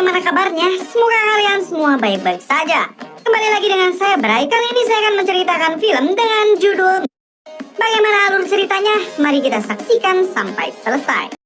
bagaimana kabarnya? Semoga kalian semua baik-baik saja. Kembali lagi dengan saya Bray. Kali ini saya akan menceritakan film dengan judul Bagaimana alur ceritanya? Mari kita saksikan sampai selesai.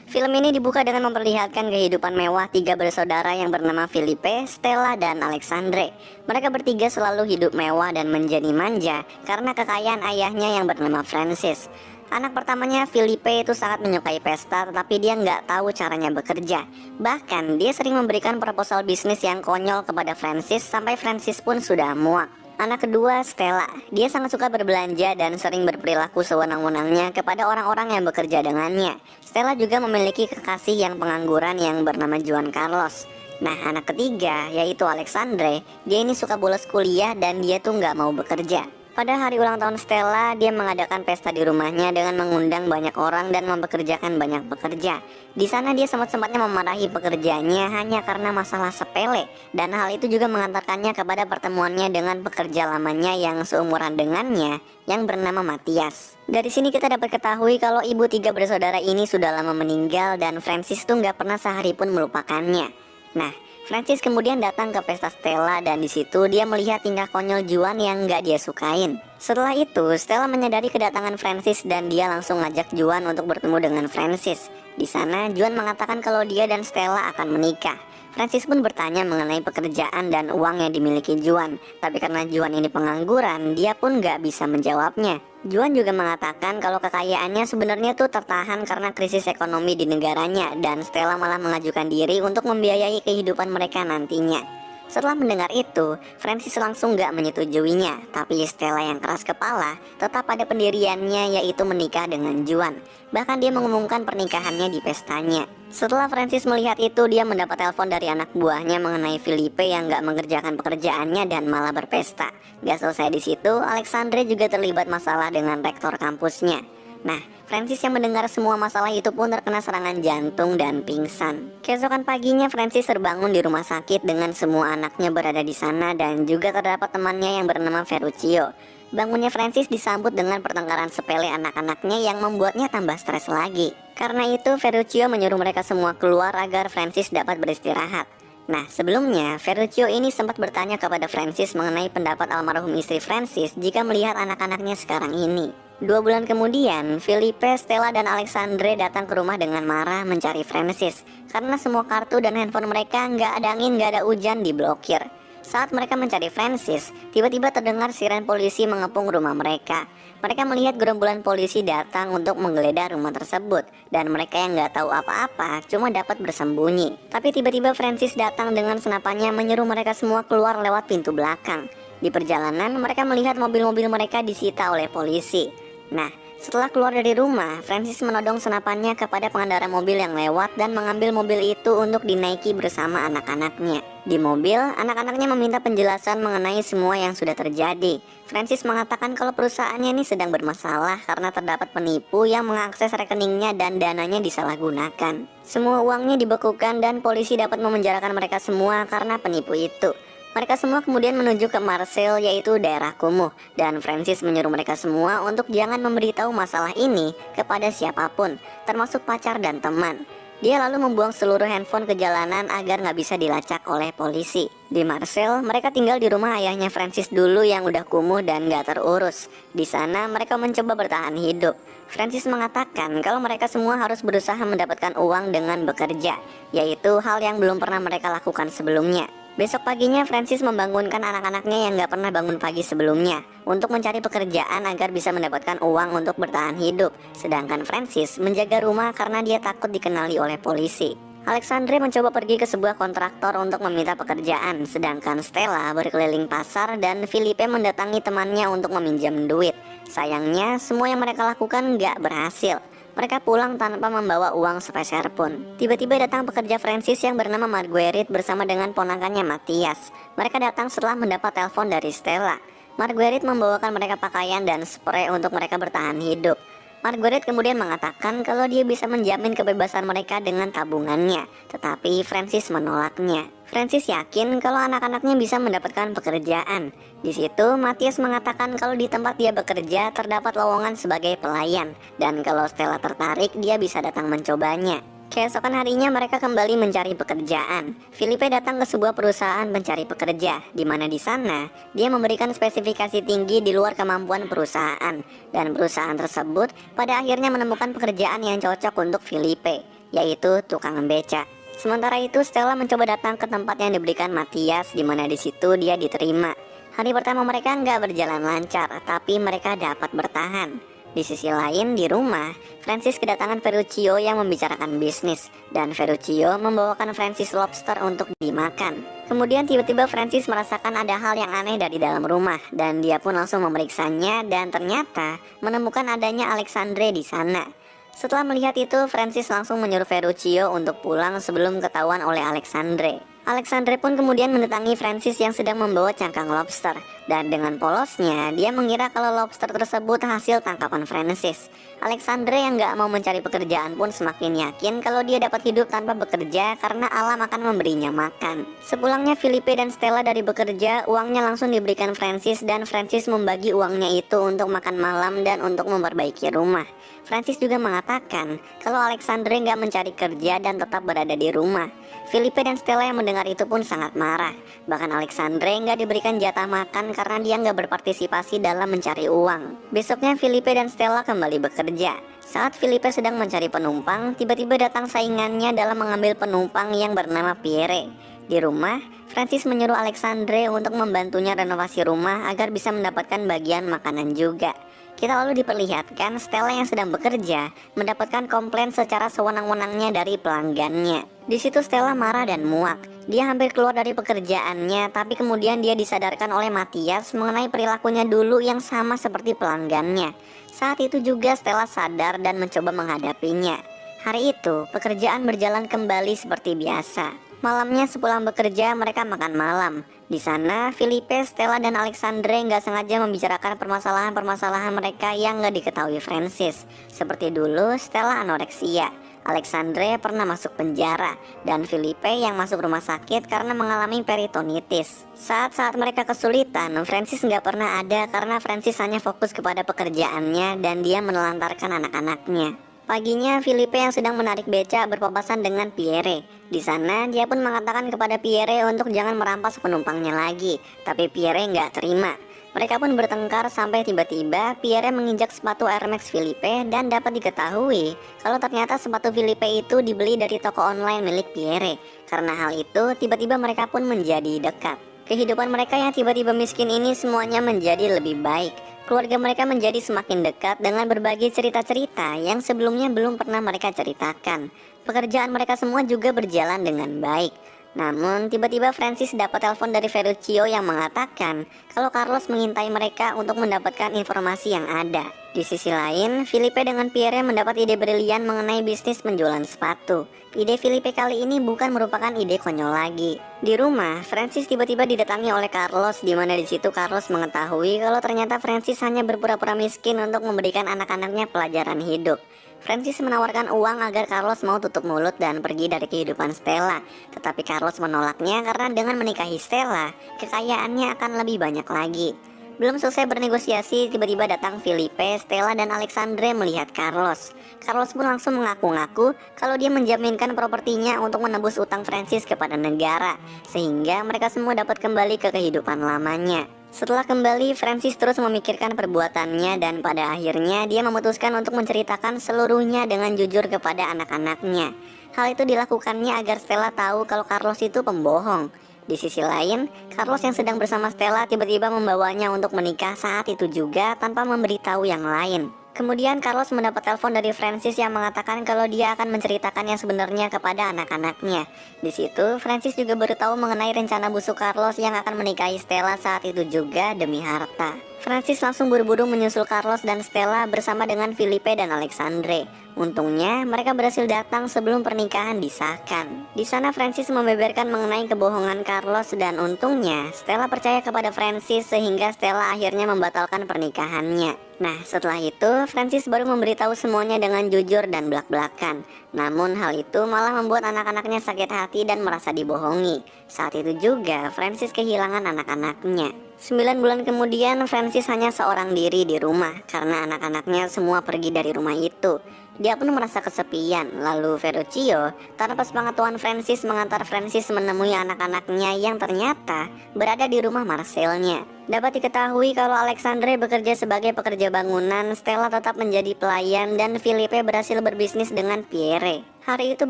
Film ini dibuka dengan memperlihatkan kehidupan mewah tiga bersaudara yang bernama Felipe, Stella, dan Alexandre. Mereka bertiga selalu hidup mewah dan menjadi manja karena kekayaan ayahnya yang bernama Francis. Anak pertamanya, Felipe, itu sangat menyukai pesta, tetapi dia nggak tahu caranya bekerja. Bahkan, dia sering memberikan proposal bisnis yang konyol kepada Francis, sampai Francis pun sudah muak. Anak kedua, Stella. Dia sangat suka berbelanja dan sering berperilaku sewenang-wenangnya kepada orang-orang yang bekerja dengannya. Stella juga memiliki kekasih yang pengangguran yang bernama Juan Carlos. Nah, anak ketiga, yaitu Alexandre, dia ini suka bolos kuliah dan dia tuh nggak mau bekerja. Pada hari ulang tahun Stella, dia mengadakan pesta di rumahnya dengan mengundang banyak orang dan mempekerjakan banyak pekerja. Di sana dia sempat-sempatnya memarahi pekerjaannya hanya karena masalah sepele, dan hal itu juga mengantarkannya kepada pertemuannya dengan pekerja lamanya yang seumuran dengannya yang bernama Matias. Dari sini kita dapat ketahui kalau ibu tiga bersaudara ini sudah lama meninggal dan Francis tuh nggak pernah sehari pun melupakannya. Nah, Francis kemudian datang ke pesta Stella dan di situ dia melihat tingkah konyol Juan yang nggak dia sukain. Setelah itu, Stella menyadari kedatangan Francis dan dia langsung ngajak Juan untuk bertemu dengan Francis. Di sana, Juan mengatakan kalau dia dan Stella akan menikah. Francis pun bertanya mengenai pekerjaan dan uang yang dimiliki Juan. Tapi karena Juan ini pengangguran, dia pun nggak bisa menjawabnya. Juan juga mengatakan kalau kekayaannya sebenarnya tuh tertahan karena krisis ekonomi di negaranya, dan Stella malah mengajukan diri untuk membiayai kehidupan mereka nantinya. Setelah mendengar itu, Francis langsung gak menyetujuinya, tapi Stella yang keras kepala tetap pada pendiriannya, yaitu menikah dengan Juan. Bahkan dia mengumumkan pernikahannya di pestanya. Setelah Francis melihat itu, dia mendapat telepon dari anak buahnya mengenai Felipe yang gak mengerjakan pekerjaannya dan malah berpesta. Gak selesai di situ, Alexandre juga terlibat masalah dengan rektor kampusnya. Nah, Francis yang mendengar semua masalah itu pun terkena serangan jantung dan pingsan. Keesokan paginya Francis terbangun di rumah sakit dengan semua anaknya berada di sana dan juga terdapat temannya yang bernama Ferruccio. Bangunnya Francis disambut dengan pertengkaran sepele anak-anaknya yang membuatnya tambah stres lagi. Karena itu Ferruccio menyuruh mereka semua keluar agar Francis dapat beristirahat. Nah, sebelumnya Ferruccio ini sempat bertanya kepada Francis mengenai pendapat almarhum istri Francis jika melihat anak-anaknya sekarang ini. 2 bulan kemudian, Felipe, Stella, dan Alexandre datang ke rumah dengan marah mencari Francis karena semua kartu dan handphone mereka nggak ada angin, nggak ada hujan, diblokir. Saat mereka mencari Francis, tiba-tiba terdengar siren polisi mengepung rumah mereka. Mereka melihat gerombolan polisi datang untuk menggeledah rumah tersebut, dan mereka yang nggak tahu apa-apa cuma dapat bersembunyi. Tapi tiba-tiba Francis datang dengan senapannya menyuruh mereka semua keluar lewat pintu belakang. Di perjalanan, mereka melihat mobil-mobil mereka disita oleh polisi. Nah, setelah keluar dari rumah, Francis menodong senapannya kepada pengendara mobil yang lewat dan mengambil mobil itu untuk dinaiki bersama anak-anaknya. Di mobil, anak-anaknya meminta penjelasan mengenai semua yang sudah terjadi. Francis mengatakan kalau perusahaannya ini sedang bermasalah karena terdapat penipu yang mengakses rekeningnya dan dananya disalahgunakan. Semua uangnya dibekukan dan polisi dapat memenjarakan mereka semua karena penipu itu. Mereka semua kemudian menuju ke Marseille, yaitu daerah kumuh, dan Francis menyuruh mereka semua untuk jangan memberitahu masalah ini kepada siapapun, termasuk pacar dan teman. Dia lalu membuang seluruh handphone ke jalanan agar nggak bisa dilacak oleh polisi. Di Marseille, mereka tinggal di rumah ayahnya Francis dulu yang udah kumuh dan nggak terurus. Di sana, mereka mencoba bertahan hidup. Francis mengatakan kalau mereka semua harus berusaha mendapatkan uang dengan bekerja, yaitu hal yang belum pernah mereka lakukan sebelumnya. Besok paginya Francis membangunkan anak-anaknya yang gak pernah bangun pagi sebelumnya untuk mencari pekerjaan agar bisa mendapatkan uang untuk bertahan hidup. Sedangkan Francis menjaga rumah karena dia takut dikenali oleh polisi. Alexandre mencoba pergi ke sebuah kontraktor untuk meminta pekerjaan, sedangkan Stella berkeliling pasar dan Felipe mendatangi temannya untuk meminjam duit. Sayangnya semua yang mereka lakukan gak berhasil. Mereka pulang tanpa membawa uang sepeser pun. Tiba-tiba datang pekerja Francis yang bernama Marguerite bersama dengan ponakannya Matias. Mereka datang setelah mendapat telepon dari Stella. Marguerite membawakan mereka pakaian dan spray untuk mereka bertahan hidup. Marguerite kemudian mengatakan kalau dia bisa menjamin kebebasan mereka dengan tabungannya, tetapi Francis menolaknya. Francis yakin kalau anak-anaknya bisa mendapatkan pekerjaan. Di situ Matias mengatakan kalau di tempat dia bekerja terdapat lowongan sebagai pelayan, dan kalau Stella tertarik dia bisa datang mencobanya. Keesokan harinya mereka kembali mencari pekerjaan. Filipe datang ke sebuah perusahaan pencari pekerja, di mana di sana dia memberikan spesifikasi tinggi di luar kemampuan perusahaan, dan perusahaan tersebut pada akhirnya menemukan pekerjaan yang cocok untuk Filipe, yaitu tukang beca. Sementara itu Stella mencoba datang ke tempat yang diberikan Matthias, di mana di situ dia diterima. Hari pertama mereka nggak berjalan lancar, tapi mereka dapat bertahan. Di sisi lain, di rumah, Francis kedatangan Ferruccio yang membicarakan bisnis, dan Ferruccio membawakan Francis lobster untuk dimakan. Kemudian tiba-tiba Francis merasakan ada hal yang aneh dari dalam rumah, dan dia pun langsung memeriksanya, dan ternyata menemukan adanya Alexandre di sana. Setelah melihat itu, Francis langsung menyuruh Ferruccio untuk pulang sebelum ketahuan oleh Alexandre. Alexandre pun kemudian mendatangi Francis yang sedang membawa cangkang lobster, dan dengan polosnya dia mengira kalau lobster tersebut hasil tangkapan Francis. Alexandre yang gak mau mencari pekerjaan pun semakin yakin kalau dia dapat hidup tanpa bekerja karena alam akan memberinya makan. Sepulangnya Filipe dan Stella dari bekerja, uangnya langsung diberikan Francis, dan Francis membagi uangnya itu untuk makan malam dan untuk memperbaiki rumah. Francis juga mengatakan kalau Alexandre gak mencari kerja dan tetap berada di rumah. Filipe dan Stella yang mendengar itu pun sangat marah. Bahkan Alexandre nggak diberikan jatah makan karena dia nggak berpartisipasi dalam mencari uang. Besoknya Filipe dan Stella kembali bekerja. Saat Filipe sedang mencari penumpang, tiba-tiba datang saingannya dalam mengambil penumpang yang bernama Pierre. Di rumah, Francis menyuruh Alexandre untuk membantunya renovasi rumah agar bisa mendapatkan bagian makanan juga. Kita lalu diperlihatkan Stella yang sedang bekerja mendapatkan komplain secara sewenang-wenangnya dari pelanggannya. Di situ Stella marah dan muak. Dia hampir keluar dari pekerjaannya, tapi kemudian dia disadarkan oleh Matthias mengenai perilakunya dulu yang sama seperti pelanggannya. Saat itu juga Stella sadar dan mencoba menghadapinya. Hari itu, pekerjaan berjalan kembali seperti biasa. Malamnya sepulang bekerja, mereka makan malam. Di sana, Filipe, Stella, dan Alexandre nggak sengaja membicarakan permasalahan-permasalahan mereka yang nggak diketahui Francis. Seperti dulu, Stella anoreksia, Alexandre pernah masuk penjara, dan Filipe yang masuk rumah sakit karena mengalami peritonitis. Saat-saat mereka kesulitan, Francis nggak pernah ada karena Francis hanya fokus kepada pekerjaannya dan dia menelantarkan anak-anaknya. Paginya, Filipe yang sedang menarik beca berpapasan dengan Pierre. Di sana, dia pun mengatakan kepada Pierre untuk jangan merampas penumpangnya lagi, tapi Pierre nggak terima. Mereka pun bertengkar sampai tiba-tiba Pierre menginjak sepatu Air Max Filipe dan dapat diketahui kalau ternyata sepatu Filipe itu dibeli dari toko online milik Pierre. Karena hal itu, tiba-tiba mereka pun menjadi dekat. Kehidupan mereka yang tiba-tiba miskin ini semuanya menjadi lebih baik. Keluarga mereka menjadi semakin dekat dengan berbagi cerita-cerita yang sebelumnya belum pernah mereka ceritakan. Pekerjaan mereka semua juga berjalan dengan baik. Namun, tiba-tiba Francis dapat telepon dari Ferruccio yang mengatakan kalau Carlos mengintai mereka untuk mendapatkan informasi yang ada. Di sisi lain, Filipe dengan Pierre mendapat ide brilian mengenai bisnis penjualan sepatu. Ide Filipe kali ini bukan merupakan ide konyol lagi. Di rumah, Francis tiba-tiba didatangi oleh Carlos, di mana di situ Carlos mengetahui kalau ternyata Francis hanya berpura-pura miskin untuk memberikan anak-anaknya pelajaran hidup. Francis menawarkan uang agar Carlos mau tutup mulut dan pergi dari kehidupan Stella. Tetapi Carlos menolaknya karena dengan menikahi Stella, kekayaannya akan lebih banyak lagi. Belum selesai bernegosiasi, tiba-tiba datang Filipe, Stella, dan Alexandre melihat Carlos. Carlos pun langsung mengaku-ngaku kalau dia menjaminkan propertinya untuk menebus utang Francis kepada negara, sehingga mereka semua dapat kembali ke kehidupan lamanya. Setelah kembali, Francis terus memikirkan perbuatannya dan pada akhirnya dia memutuskan untuk menceritakan seluruhnya dengan jujur kepada anak-anaknya. Hal itu dilakukannya agar Stella tahu kalau Carlos itu pembohong. Di sisi lain, Carlos yang sedang bersama Stella tiba-tiba membawanya untuk menikah saat itu juga tanpa memberitahu yang lain. Kemudian Carlos mendapat telepon dari Francis yang mengatakan kalau dia akan menceritakan yang sebenarnya kepada anak-anaknya. Di situ, Francis juga baru tahu mengenai rencana busuk Carlos yang akan menikahi Stella saat itu juga demi harta. Francis langsung buru-buru menyusul Carlos dan Stella bersama dengan Filipe dan Alexandre. Untungnya, mereka berhasil datang sebelum pernikahan disahkan. Di sana Francis membeberkan mengenai kebohongan Carlos dan untungnya Stella percaya kepada Francis sehingga Stella akhirnya membatalkan pernikahannya. Nah, setelah itu Francis baru memberitahu semuanya dengan jujur dan belak-belakan. Namun hal itu malah membuat anak-anaknya sakit hati dan merasa dibohongi. Saat itu juga Francis kehilangan anak-anaknya. 9 bulan kemudian, Francis hanya seorang diri di rumah karena anak-anaknya semua pergi dari rumah itu. Dia pun merasa kesepian. Lalu Ferruccio, tanpa sepengetahuan Francis, mengantar Francis menemui anak-anaknya yang ternyata berada di rumah Marcelnya. Dapat diketahui kalau Alexandre bekerja sebagai pekerja bangunan, Stella tetap menjadi pelayan, dan Philippe berhasil berbisnis dengan Pierre. Hari itu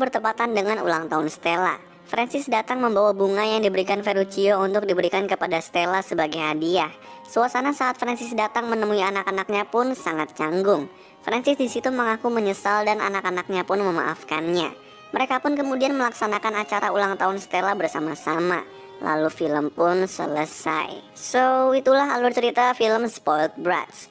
bertepatan dengan ulang tahun Stella. Francis datang membawa bunga yang diberikan Ferruccio untuk diberikan kepada Stella sebagai hadiah. Suasana saat Francis datang menemui anak-anaknya pun sangat canggung. Francis di situ mengaku menyesal dan anak-anaknya pun memaafkannya. Mereka pun kemudian melaksanakan acara ulang tahun Stella bersama-sama. Lalu film pun selesai. So, itulah alur cerita film Spoiled Brats.